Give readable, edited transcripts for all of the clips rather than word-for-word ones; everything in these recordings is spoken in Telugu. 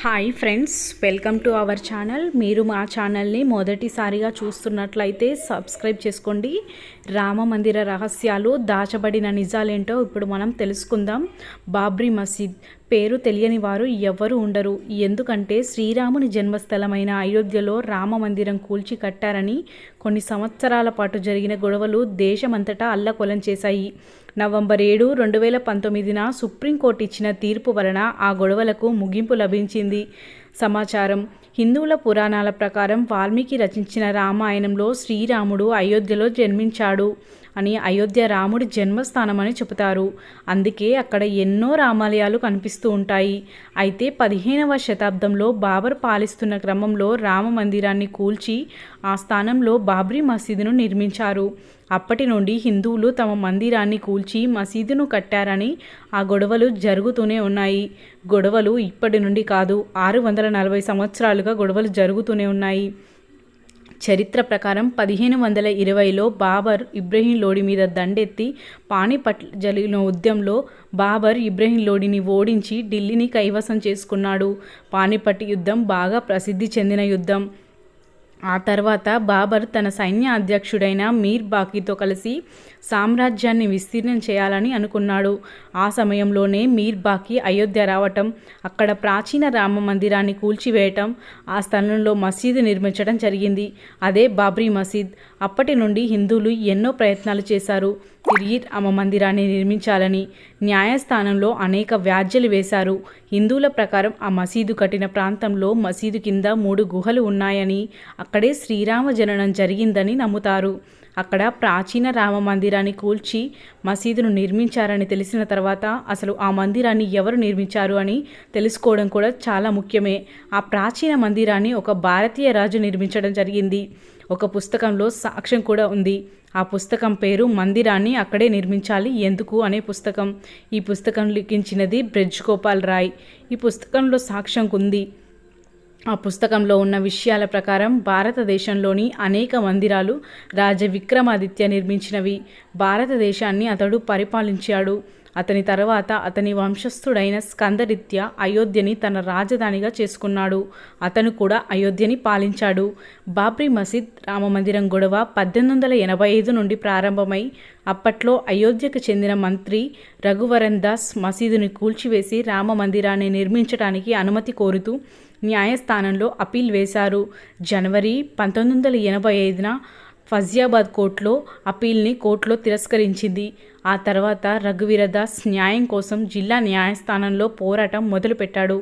Hi friends, welcome to our channel. మీరు మా ఛానల్ని మొదటిసారిగా చూస్తున్నట్లయితే సబ్స్క్రైబ్ చేసుకోండి. రామ మందిర రహస్యాలు, దాచబడిన నిజాలేంటో ఇప్పుడు మనం తెలుసుకుందాం. బాబ్రీ మసీద్ పేరు తెలియని వారు ఎవ్వరూ ఉండరు. ఎందుకంటే శ్రీరాముని జన్మస్థలమైన అయోధ్యలో రామ మందిరం కూల్చి కట్టారని కొన్ని సంవత్సరాల పాటు జరిగిన గొడవలు దేశమంతటా అల్లకొలం చేశాయి. నవంబర్ 7, 2019 సుప్రీంకోర్టు ఇచ్చిన తీర్పు వలన ఆ గొడవలకు ముగింపు లభించింది. సమాచారం: హిందువుల పురాణాల ప్రకారం వాల్మీకి రచించిన రామాయణంలో శ్రీరాముడు అయోధ్యలో జన్మించాడు అని, అయోధ్య రాముడి జన్మస్థానమని చెబుతారు. అందుకే అక్కడ ఎన్నో రామాలయాలు కనిపిస్తూ ఉంటాయి. అయితే 15వ శతాబ్దంలో బాబర్ పాలిస్తున్న క్రమంలో రామ మందిరాన్ని కూల్చి ఆ స్థానంలో బాబ్రీ మసీదును నిర్మించారు. అప్పటి నుండి హిందువులు తమ మందిరాన్ని కూల్చి మసీదును కట్టారని ఆ గొడవలు జరుగుతూనే ఉన్నాయి. గొడవలు ఇప్పటి నుండి కాదు, 640 సంవత్సరాలుగా గొడవలు జరుగుతూనే ఉన్నాయి. చరిత్ర ప్రకారం 1520లో బాబర్ ఇబ్రహీం లోడి మీద దండెత్తి పానిపట్ జరిగిన యుద్ధంలో బాబర్ ఇబ్రహీం లోడిని ఓడించి ఢిల్లీని కైవసం చేసుకున్నాడు. పానిపట్ యుద్ధం బాగా ప్రసిద్ధి చెందిన యుద్ధం. ఆ తర్వాత బాబర్ తన సైన్య అధ్యక్షుడైన మీర్ బాకీతో కలిసి సామ్రాజ్యాన్ని విస్తీర్ణం చేయాలని అనుకున్నాడు. ఆ సమయంలోనే మీర్ బాకీ అయోధ్య రావటం, అక్కడ ప్రాచీన రామ మందిరాన్ని కూల్చివేయటం, ఆ స్థలంలో మసీదు నిర్మించడం జరిగింది. అదే బాబ్రీ మసీద్. అప్పటి నుండి హిందువులు ఎన్నో ప్రయత్నాలు చేశారు తిరిగి రామ మందిరాన్ని నిర్మించాలని. న్యాయస్థానంలో అనేక వ్యాజ్యాలు వేశారు. హిందువుల ప్రకారం ఆ మసీదు కట్టిన ప్రాంతంలో మసీదు కింద 3 గుహలు ఉన్నాయని, అక్కడే శ్రీరామ జననం జరిగిందని నమ్ముతారు. అక్కడ ప్రాచీన రామ మందిరాన్ని కూల్చి మసీదును నిర్మించారని తెలిసిన తర్వాత అసలు ఆ మందిరాన్ని ఎవరు నిర్మించారు అని తెలుసుకోవడం కూడా చాలా ముఖ్యమే. ఆ ప్రాచీన మందిరాన్ని ఒక భారతీయ రాజు నిర్మించడం జరిగింది. ఒక పుస్తకంలో సాక్ష్యం కూడా ఉంది. ఆ పుస్తకం పేరు మందిరాన్ని అక్కడే నిర్మించాలి ఎందుకు అనే పుస్తకం. ఈ పుస్తకం లిఖించినది బ్రిజ్ గోపాల్ రాయ్. ఈ పుస్తకంలో సాక్ష్యం ఉంది. ఆ పుస్తకంలో ఉన్న విషయాల ప్రకారం భారతదేశంలోని అనేక మందిరాలు రాజ విక్రమాదిత్య నిర్మించినవి. భారతదేశాన్ని అతడు పరిపాలించాడు. అతని తర్వాత అతని వంశస్థుడైన స్కందరిత్య అయోధ్యని తన రాజధానిగా చేసుకున్నాడు. అతను కూడా అయోధ్యని పాలించాడు. బాబ్రీ మసీద్ రామమందిరం గొడవ 1885 నుండి ప్రారంభమై అప్పట్లో అయోధ్యకు చెందిన మంత్రి రఘువరన్ దాస్ మసీదుని కూల్చివేసి రామ మందిరాన్ని నిర్మించడానికి అనుమతి కోరుతూ న్యాయస్థానంలో అప్పీల్ వేశారు. జనవరి 1985 ఫజియాబాద్ కోర్టులో అప్పీల్ని కోర్టులో తిరస్కరించింది. ఆ తర్వాత రఘువీరదాస్ న్యాయం కోసం జిల్లా న్యాయస్థానంలో పోరాటం మొదలుపెట్టాడు.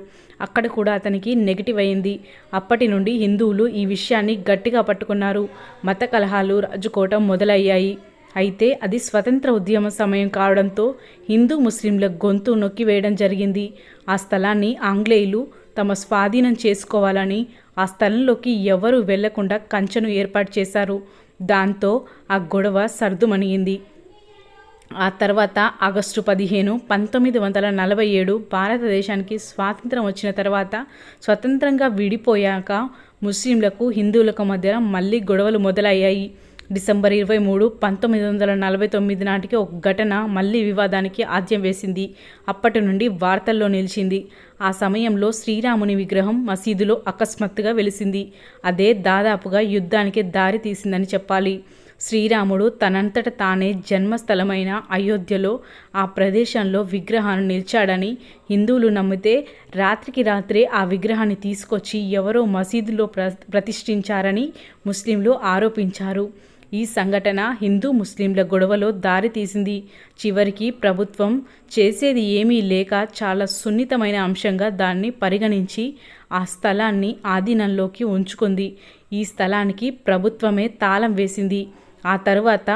అక్కడ కూడా అతనికి నెగిటివ్ అయింది. అప్పటి నుండి హిందువులు ఈ విషయాన్ని గట్టిగా పట్టుకున్నారు. మత కలహాలు రాజుకోవటం మొదలయ్యాయి. అయితే అది స్వతంత్ర ఉద్యమ సమయం కావడంతో హిందూ ముస్లింల గొంతు నొక్కివేయడం జరిగింది. ఆ స్థలాన్ని ఆంగ్లేయులు తమ స్వాధీనం చేసుకోవాలని ఆ స్థలంలోకి ఎవరూ వెళ్లకుండా కంచెను ఏర్పాటు చేశారు. దాంతో ఆ గొడవ సర్దుమణిగింది. ఆ తర్వాత ఆగస్టు 15, 1947 భారతదేశానికి స్వాతంత్రం వచ్చిన తర్వాత స్వతంత్రంగా విడిపోయాక ముస్లింలకు హిందువులకు మధ్య మళ్ళీ గొడవలు మొదలయ్యాయి. డిసెంబర్ 23, 1949 నాటికి ఒక ఘటన మళ్ళీ వివాదానికి ఆద్యం వేసింది. అప్పటి నుండి వార్తల్లో నిలిచింది. ఆ సమయంలో శ్రీరాముని విగ్రహం మసీదులో అకస్మాత్తుగా వెలిసింది. అదే దాదాపుగా యుద్ధానికి దారి తీసిందని చెప్పాలి. శ్రీరాముడు తనంతట తానే జన్మస్థలమైన అయోధ్యలో ఆ ప్రదేశంలో విగ్రహాన్ని నిలిచాడని హిందువులు నమ్మితే, రాత్రికి రాత్రే ఆ విగ్రహాన్ని తీసుకొచ్చి ఎవరో మసీదులో ప్రతిష్ఠించారని ముస్లింలు ఆరోపించారు. ఈ సంఘటన హిందూ ముస్లింల గొడవలో దారి తీసింది. చివరికి ప్రభుత్వం చేసేది ఏమీ లేక చాలా సున్నితమైన అంశంగా దాన్ని పరిగణించి ఆ స్థలాన్ని ఆధీనంలోకి ఉంచుకుంది. ఈ స్థలానికి ప్రభుత్వమే తాళం వేసింది. ఆ తర్వాత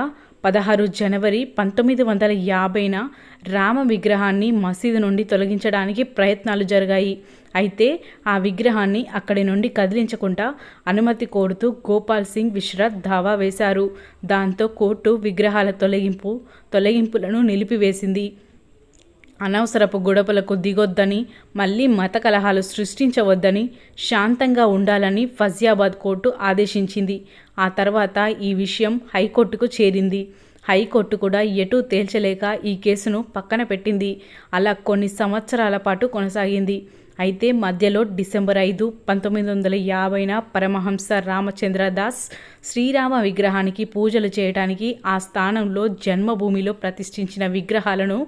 16 జనవరి 1950న రామ విగ్రహాన్ని మసీదు నుండి తొలగించడానికి ప్రయత్నాలు జరిగాయి. అయితే ఆ విగ్రహాన్ని అక్కడి నుండి కదిలించకుండా అనుమతి కోరుతూ గోపాల్ సింగ్ విశ్రాత్ దావా వేశారు. దాంతో కోర్టు విగ్రహాల తొలగింపులను నిలిపివేసింది. అనవసరపు గొడవలకు దిగొద్దని, మళ్ళీ మత కలహాలు సృష్టించవద్దని, శాంతంగా ఉండాలని ఫజియాబాద్ కోర్టు ఆదేశించింది. ఆ తర్వాత ఈ విషయం హైకోర్టుకు చేరింది. హైకోర్టు కూడా ఎటూ తేల్చలేక ఈ కేసును పక్కన పెట్టింది. అలా కొన్ని సంవత్సరాల పాటు కొనసాగింది. అయితే మధ్యలో డిసెంబర్ 5, 1950న పరమహంస రామచంద్ర దాస్ శ్రీరామ విగ్రహానికి పూజలు చేయడానికి ఆ స్థానంలో జన్మభూమిలో ప్రతిష్ఠించిన విగ్రహాలను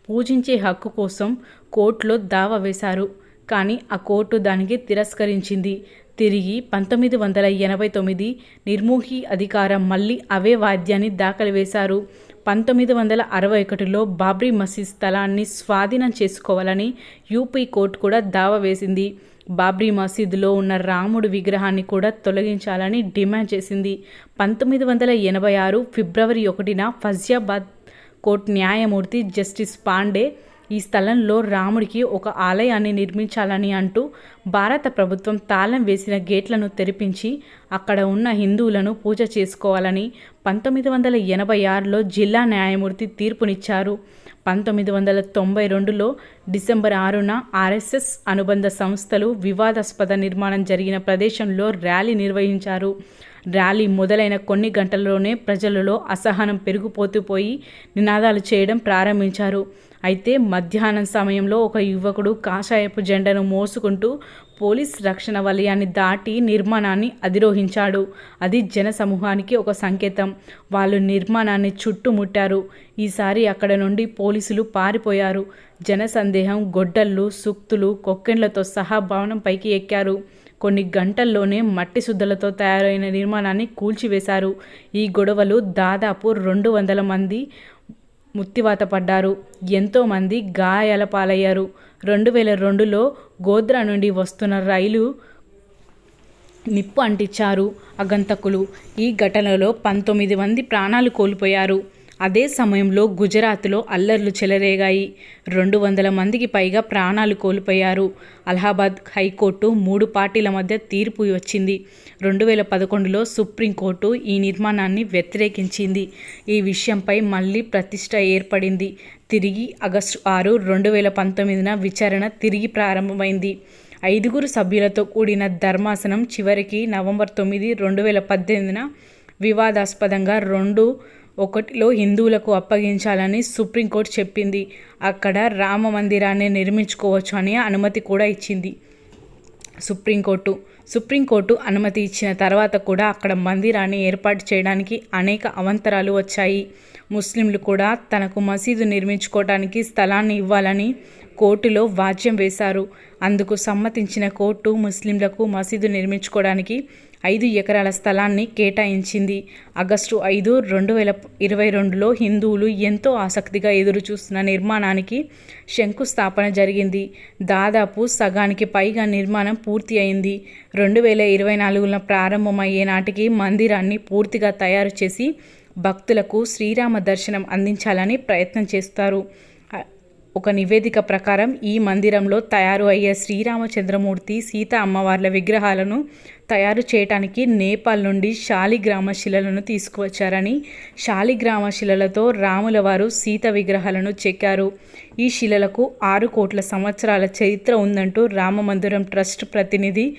పూజించే హక్కు కోసం కోర్టులో దావా వేశారు. కానీ ఆ కోర్టు దానికి తిరస్కరించింది. తిరిగి 1989 నిర్మోహి అధికారం మళ్ళీ అవే వాద్యాన్ని దాఖలు వేశారు. 1961లో బాబ్రీ మసీద్ స్థలాన్ని స్వాధీనం చేసుకోవాలని యూపీ కోర్టు కూడా దావా వేసింది. బాబ్రీ మసీదులో ఉన్న రాముడు విగ్రహాన్ని కూడా తొలగించాలని డిమాండ్ చేసింది. 1986 ఫిబ్రవరి 1న ఫైజాబాద్ కోర్టు న్యాయమూర్తి జస్టిస్ పాండే ఈ స్థలంలో రాముడికి ఒక ఆలయాన్ని నిర్మించాలని అంటూ భారత ప్రభుత్వం తాళం వేసిన గేట్లను తెరిపించి అక్కడ ఉన్న హిందువులను పూజ చేసుకోవాలని 1986లో జిల్లా న్యాయమూర్తి తీర్పునిచ్చారు. 1992లో డిసెంబర్ 6న ఆర్ఎస్ఎస్ అనుబంధ సంస్థలు వివాదాస్పద నిర్మాణం జరిగిన ప్రదేశంలో ర్యాలీ నిర్వహించారు. ర్యాలీ మొదలైన కొన్ని గంటల్లోనే ప్రజలలో అసహనం పెరిగిపోతూ నినాదాలు చేయడం ప్రారంభించారు. అయితే మధ్యాహ్నం సమయంలో ఒక యువకుడు కాషాయపు జెండాను మోసుకుంటూ పోలీస్ రక్షణ వలయాన్ని దాటి నిర్మాణాన్ని అధిరోహించాడు. అది జన సమూహానికి ఒక సంకేతం. వాళ్ళు నిర్మాణాన్ని చుట్టుముట్టారు. ఈసారి అక్కడ నుండి పోలీసులు పారిపోయారు. జన సందేహం గొడ్డళ్ళు, సుక్తులు, కొక్కెండ్లతో సహా భవనంపైకి ఎక్కారు. కొన్ని గంటల్లోనే మట్టి సుద్దలతో తయారైన నిర్మాణాన్ని కూల్చివేశారు. ఈ గొడవలు దాదాపు 200 మంది ముత్తివాత పడ్డారు. ఎంతోమంది గాయాల పాలయ్యారు. 2002లో గోధ్రా నుండి వస్తున్న రైలు నిప్పు అంటించారు ఆగంతకులు. ఈ ఘటనలో 19 మంది ప్రాణాలు కోల్పోయారు. అదే సమయంలో గుజరాత్లో అల్లర్లు చెలరేగాయి. 200 మందికి పైగా ప్రాణాలు కోల్పోయారు. అలహాబాద్ హైకోర్టు 3 పార్టీల మధ్య తీర్పు వచ్చింది. 2011లో సుప్రీంకోర్టు ఈ నిర్మాణాన్ని వ్యతిరేకించింది. ఈ విషయంపై మళ్ళీ ప్రతిష్ట ఏర్పడింది. తిరిగి ఆగస్టు 6, 2019న విచారణ తిరిగి ప్రారంభమైంది. 5 సభ్యులతో కూడిన ధర్మాసనం చివరికి నవంబర్ 9, 2018న వివాదాస్పదంగా 2:1లో హిందువులకు అప్పగించాలని సుప్రీంకోర్టు చెప్పింది. అక్కడ రామ మందిరాన్ని నిర్మించుకోవచ్చు అని అనుమతి కూడా ఇచ్చింది సుప్రీంకోర్టు అనుమతి ఇచ్చిన తర్వాత కూడా అక్కడ మందిరాన్ని ఏర్పాటు చేయడానికి అనేక అవాంతరాలు వచ్చాయి. ముస్లింలు కూడా తనకు మసీదు నిర్మించుకోవడానికి స్థలాన్ని ఇవ్వాలని కోర్టులో వాజ్యం వేశారు. అందుకు సమ్మతించిన కోర్టు ముస్లింలకు మసీదు నిర్మించుకోవడానికి 5 ఎకరాల స్థలాన్ని కేటాయించింది. ఆగస్టు 5, 2022లో హిందువులు ఎంతో ఆసక్తిగా ఎదురుచూస్తున్న నిర్మాణానికి శంకుస్థాపన జరిగింది. దాదాపు సగానికి పైగా నిర్మాణం పూర్తి అయింది. 2024లో ప్రారంభమయ్యే నాటికి మందిరాన్ని పూర్తిగా తయారు చేసి భక్తులకు శ్రీరామ దర్శనం అందించాలని ప్రయత్నం చేస్తారు. ఒక నివేదిక ప్రకారం ఈ మందిరంలో తయారు అయ్యే శ్రీరామచంద్రమూర్తి, సీత అమ్మవార్ల విగ్రహాలను తయారు చేయడానికి నేపాల్ నుండి శాలిగ్రామ శిలలను తీసుకువచ్చారని, శాలిగ్రామ శిలలతో రాముల వారు, సీత విగ్రహాలను చెక్కారు. ఈ శిలలకు 6 కోట్ల సంవత్సరాల చరిత్ర ఉందంటూ రామమందిరం ట్రస్ట్ ప్రతినిధి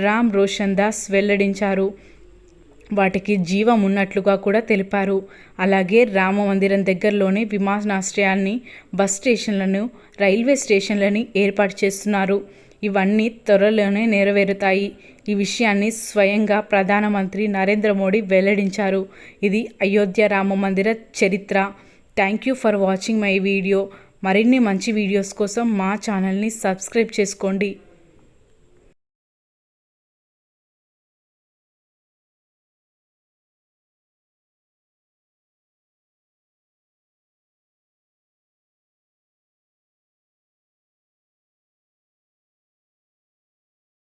రామ్ రోషన్ దాస్ వెల్లడించారు. వాటికి జీవం ఉన్నట్లుగా కూడా తెలిపారు. అలాగే రామ మందిరం దగ్గరలోనే విమానాశ్రయాన్ని, బస్ స్టేషన్లను, రైల్వే స్టేషన్లని ఏర్పాటు చేస్తున్నారు. ఇవన్నీ త్వరలోనే నెరవేరుతాయి. ఈ విషయాన్ని స్వయంగా ప్రధానమంత్రి నరేంద్ర మోడీ వెల్లడించారు. ఇది అయోధ్య రామ మందిర చరిత్ర. Thank you for watching my video. మరిన్ని మంచి వీడియోస్ కోసం మా ఛానల్ని సబ్స్క్రైబ్ చేసుకోండి.